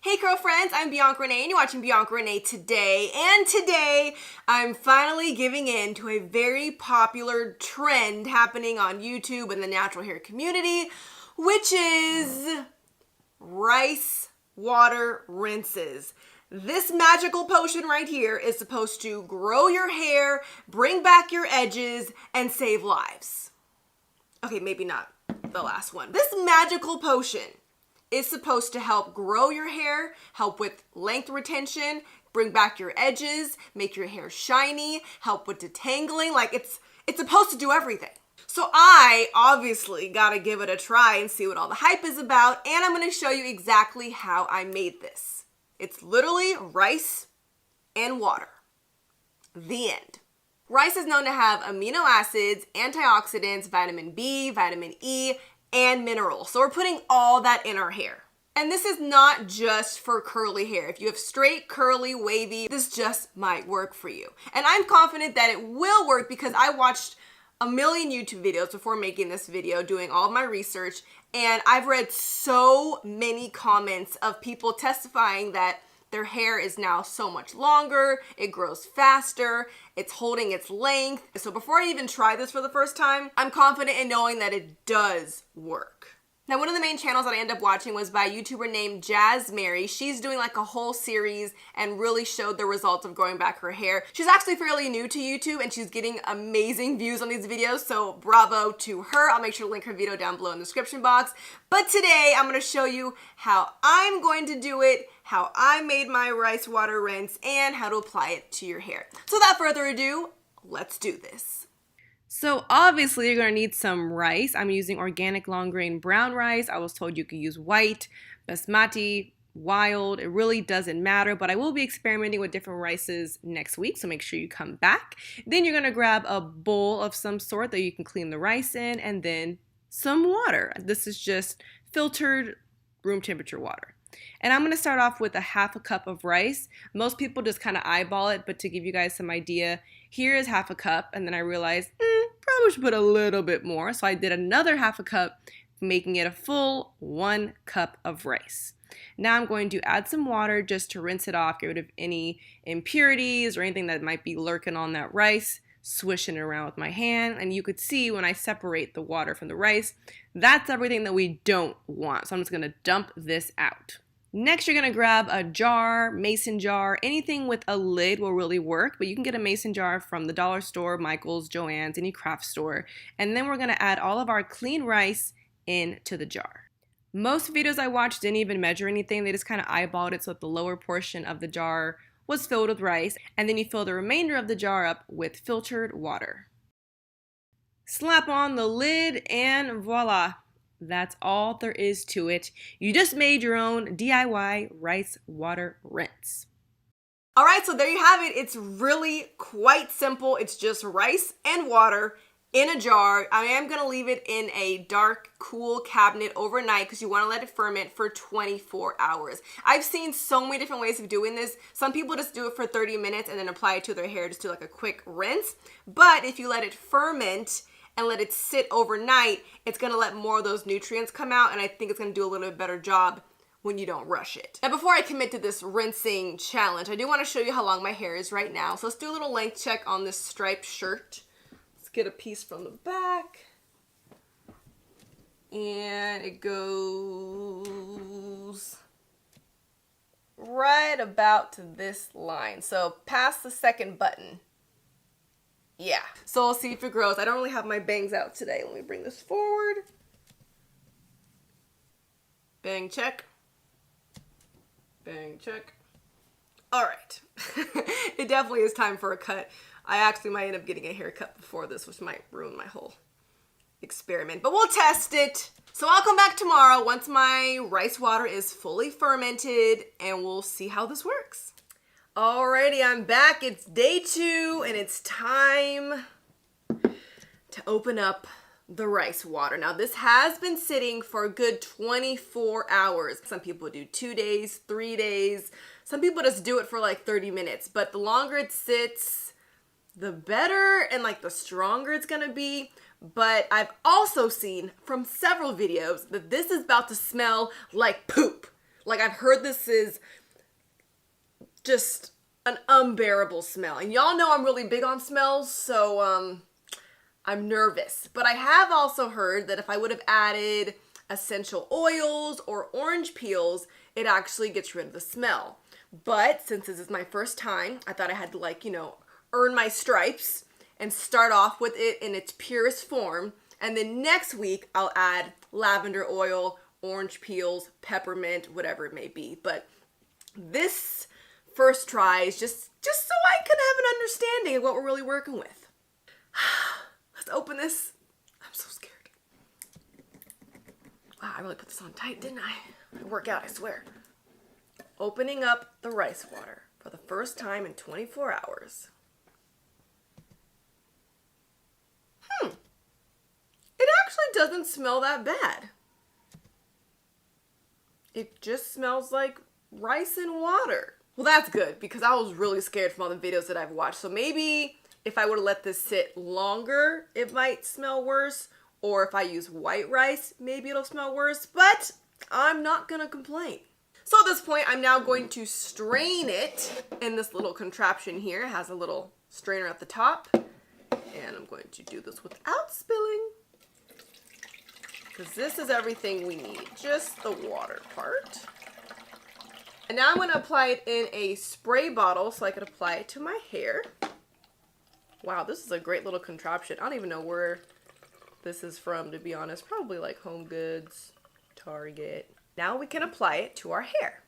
Hey girlfriends, I'm Bianca Renee and you're watching Bianca Renee Today. And today I'm finally giving in to a very popular trend happening on YouTube and the natural hair community, which is rice water rinses. This magical potion right here is supposed to grow your hair, bring back your edges, and save lives. Okay, maybe not the last one. This magical potion is supposed to help grow your hair, help with length retention, bring back your edges, make your hair shiny, help with detangling. Like it's supposed to do everything. So I obviously gotta give it a try and see what all the hype is about, and I'm gonna show you exactly how I made this. It's literally rice and water. The end. Rice is known to have amino acids, antioxidants, vitamin B, vitamin E, and minerals. So we're putting all that in our hair. And this is not just for curly hair. If you have straight, curly, wavy, this just might work for you. And I'm confident that it will work because I watched a million YouTube videos before making this video, doing all of my research, and I've read so many comments of people testifying that their hair is now so much longer, it grows faster, it's holding its length. So before I even try this for the first time, I'm confident in knowing that it does work. Now, one of the main channels that I ended up watching was by a YouTuber named Jazz Mary. She's doing like a whole series and really showed the results of growing back her hair. She's actually fairly new to YouTube and she's getting amazing views on these videos, so bravo to her. I'll make sure to link her video down below in the description box. But today I'm gonna show you how I'm going to do it, how I made my rice water rinse, and how to apply it to your hair. So without further ado, let's do this. So obviously you're gonna need some rice. I'm using organic long grain brown rice. I was told you could use white, basmati, wild. It really doesn't matter, but I will be experimenting with different rices next week, so make sure you come back. Then you're gonna grab a bowl of some sort that you can clean the rice in, and then some water. This is just filtered room temperature water. And I'm gonna start off with a half a cup of rice. Most people just kind of eyeball it, but to give you guys some idea, here is half a cup, and then I realized, probably should put a little bit more. So I did another half a cup, making it a full 1 cup of rice. Now I'm going to add some water just to rinse it off, get rid of any impurities or anything that might be lurking on that rice, swishing it around with my hand. And you could see when I separate the water from the rice, that's everything that we don't want. So I'm just gonna dump this out. Next, you're gonna grab a jar, mason jar, anything with a lid will really work, but you can get a mason jar from the dollar store, Michael's, Joann's, any craft store. And then we're gonna add all of our clean rice into the jar. Most videos I watched didn't even measure anything. They just kind of eyeballed it so that the lower portion of the jar was filled with rice, and then you fill the remainder of the jar up with filtered water. Slap on the lid and voila. That's all there is to it. You just made your own DIY rice water rinse. All right, so there you have it. It's really quite simple. It's just rice and water in a jar. I am gonna leave it in a dark, cool cabinet overnight because you wanna let it ferment for 24 hours. I've seen so many different ways of doing this. Some people just do it for 30 minutes and then apply it to their hair, just do like a quick rinse. But if you let it ferment and let it sit overnight, it's gonna let more of those nutrients come out, and I think it's gonna do a little bit better job when you don't rush it. Now before I commit to this rinsing challenge, I do wanna show you how long my hair is right now. So let's do a little length check on this striped shirt. Let's get a piece from the back. And it goes right about to this line. So past the second button. Yeah, so we'll see if it grows. I don't really have my bangs out today. Let me bring this forward. Bang check. Bang check. All right. It definitely is time for a cut. I actually might end up getting a haircut before this, which might ruin my whole experiment, but we'll test it. So I'll come back tomorrow once my rice water is fully fermented and we'll see how this works. Alrighty, I'm back. It's day 2 and it's time to open up the rice water. Now this has been sitting for a good 24 hours. Some people do 2 days, 3 days. Some people just do it for like 30 minutes, but the longer it sits, the better and like the stronger it's gonna be. But I've also seen from several videos that this is about to smell like poop. Like, I've heard this is just an unbearable smell. And y'all know I'm really big on smells, so I'm nervous. But I have also heard that if I would have added essential oils or orange peels, it actually gets rid of the smell. But since this is my first time, I thought I had to, like, you know, earn my stripes and start off with it in its purest form. And then next week, I'll add lavender oil, orange peels, peppermint, whatever it may be. But this first try is just so I can have an understanding of what we're really working with. Let's open this. I'm so scared. Wow, I really put this on tight, didn't I? I work out, I swear. Opening up the rice water for the first time in 24 hours. It actually doesn't smell that bad. It just smells like rice and water. Well, that's good because I was really scared from all the videos that I've watched. So maybe if I were to let this sit longer, it might smell worse. Or if I use white rice, maybe it'll smell worse. But I'm not gonna complain. So at this point, I'm now going to strain it in this little contraption here. It has a little strainer at the top. And I'm going to do this without spilling, because this is everything we need, just the water part. And now I'm going to apply it in a spray bottle so I can apply it to my hair. Wow, this is a great little contraption. I don't even know where this is from, to be honest. Probably like Home Goods, Target. Now we can apply it to our hair.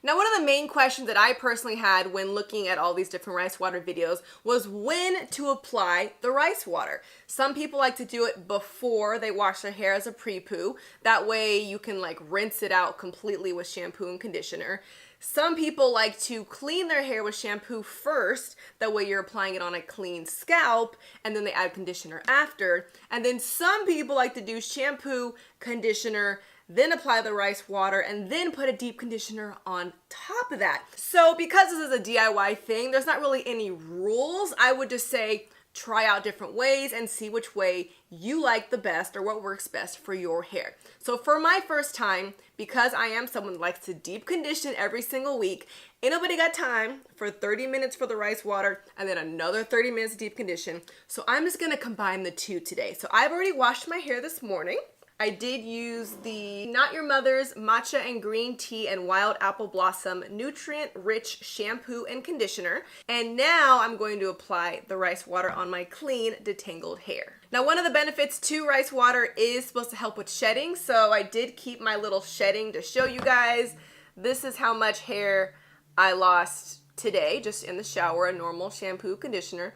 Now, one of the main questions that I personally had when looking at all these different rice water videos was when to apply the rice water. Some people like to do it before they wash their hair as a pre-poo. That way you can like rinse it out completely with shampoo and conditioner. Some people like to clean their hair with shampoo first. That way you're applying it on a clean scalp, and then they add conditioner after. And then some people like to do shampoo, conditioner, then apply the rice water, and then put a deep conditioner on top of that. So because this is a DIY thing, there's not really any rules. I would just say try out different ways and see which way you like the best or what works best for your hair. So for my first time, because I am someone that likes to deep condition every single week, ain't nobody got time for 30 minutes for the rice water and then another 30 minutes deep condition. So I'm just gonna combine the two today. So I've already washed my hair this morning. I did use the Not Your Mother's Matcha and Green Tea and Wild Apple Blossom Nutrient-Rich Shampoo and Conditioner. And now I'm going to apply the rice water on my clean, detangled hair. Now, one of the benefits to rice water is supposed to help with shedding. So I did keep my little shedding to show you guys. This is how much hair I lost today, just in the shower, a normal shampoo, conditioner.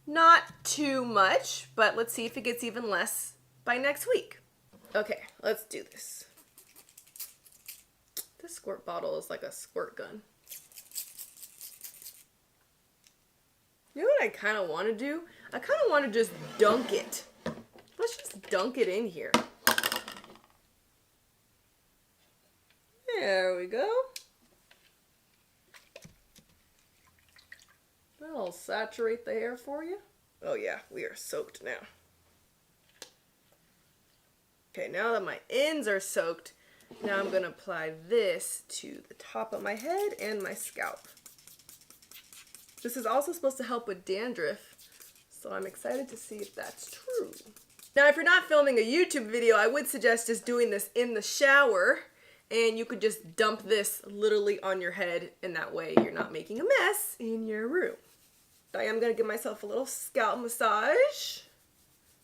Not too much, but let's see if it gets even less by next week. Okay, let's do this. This squirt bottle is like a squirt gun. You know what I kind of want to do? I kind of want to just dunk it. Let's just dunk it in here. There we go. That'll saturate the hair for you. Oh yeah, we are soaked now. Okay, now that my ends are soaked, now I'm going to apply this to the top of my head and my scalp. This is also supposed to help with dandruff, so I'm excited to see if that's true. Now, if you're not filming a YouTube video, I would suggest just doing this in the shower, and you could just dump this literally on your head, and that way you're not making a mess in your room. I am going to give myself a little scalp massage.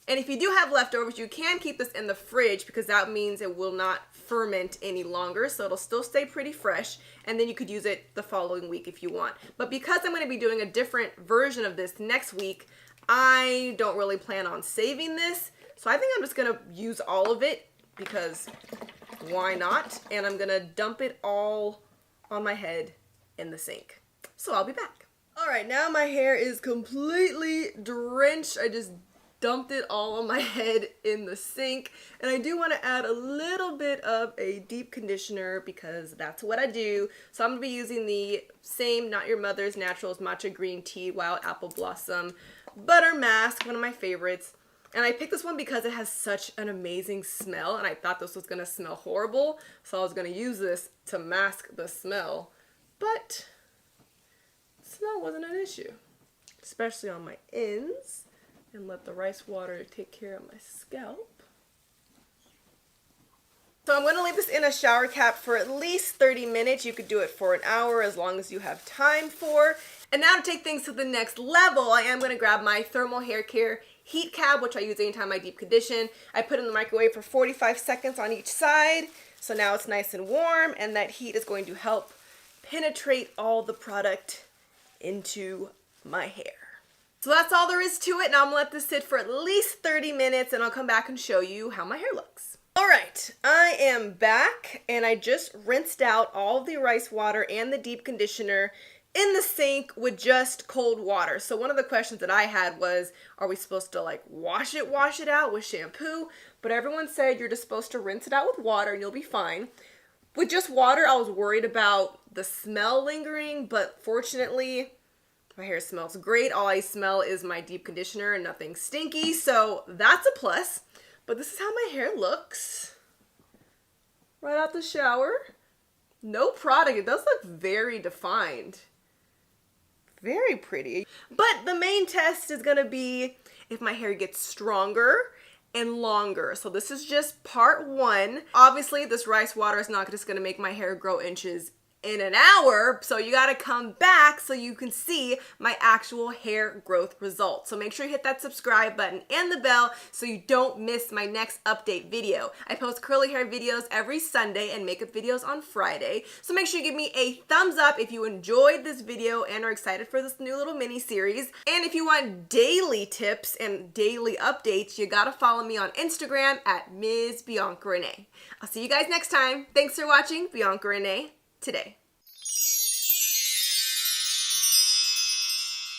And if you do have leftovers, you can keep this in the fridge because that means it will not ferment any longer. So it'll still stay pretty fresh. And then you could use it the following week if you want. But because I'm going to be doing a different version of this next week, I don't really plan on saving this. So I think I'm just going to use all of it because why not? And I'm going to dump it all on my head in the sink. So I'll be back. All right, now my hair is completely drenched. I just dumped it all on my head in the sink, and I do want to add a little bit of a deep conditioner because that's what I do. So I'm going to be using the same Not Your Mother's Naturals Matcha Green Tea Wild Apple Blossom Butter Mask, one of my favorites. And I picked this one because it has such an amazing smell, and I thought this was gonna smell horrible, so I was gonna use this to mask the smell, but the smell wasn't an issue, especially on my ends, and let the rice water take care of my scalp. So I'm going to leave this in a shower cap for at least 30 minutes. You could do it for an hour as long as you have time for. And now to take things to the next level, I am going to grab my thermal hair care heat cap, which I use anytime I deep condition. I put it in the microwave for 45 seconds on each side. So now it's nice and warm, and that heat is going to help penetrate all the product into my hair. So that's all there is to it. Now I'm going to let this sit for at least 30 minutes, and I'll come back and show you how my hair looks. All right, I am back, and I just rinsed out all the rice water and the deep conditioner in the sink with just cold water. So one of the questions that I had was, are we supposed to like wash it out with shampoo? But everyone said you're just supposed to rinse it out with water and you'll be fine. With just water, I was worried about the smell lingering, but fortunately, my hair smells great. All I smell is my deep conditioner and nothing stinky, so that's a plus. But this is how my hair looks right out the shower. No product. It does look very defined. Very pretty. But the main test is going to be if my hair gets stronger and longer. So this is just part one. Obviously, this rice water is not just going to make my hair grow inches in an hour, so you got to come back so you can see my actual hair growth results. So make sure you hit that subscribe button and the bell so you don't miss my next update video. I post curly hair videos every Sunday and makeup videos on Friday, so make sure you give me a thumbs up if you enjoyed this video and are excited for this new little mini series. And if you want daily tips and daily updates, you gotta follow me on Instagram at Ms. BiancaRenee. I'll see you guys next time. Thanks for watching BiancaReneeToday.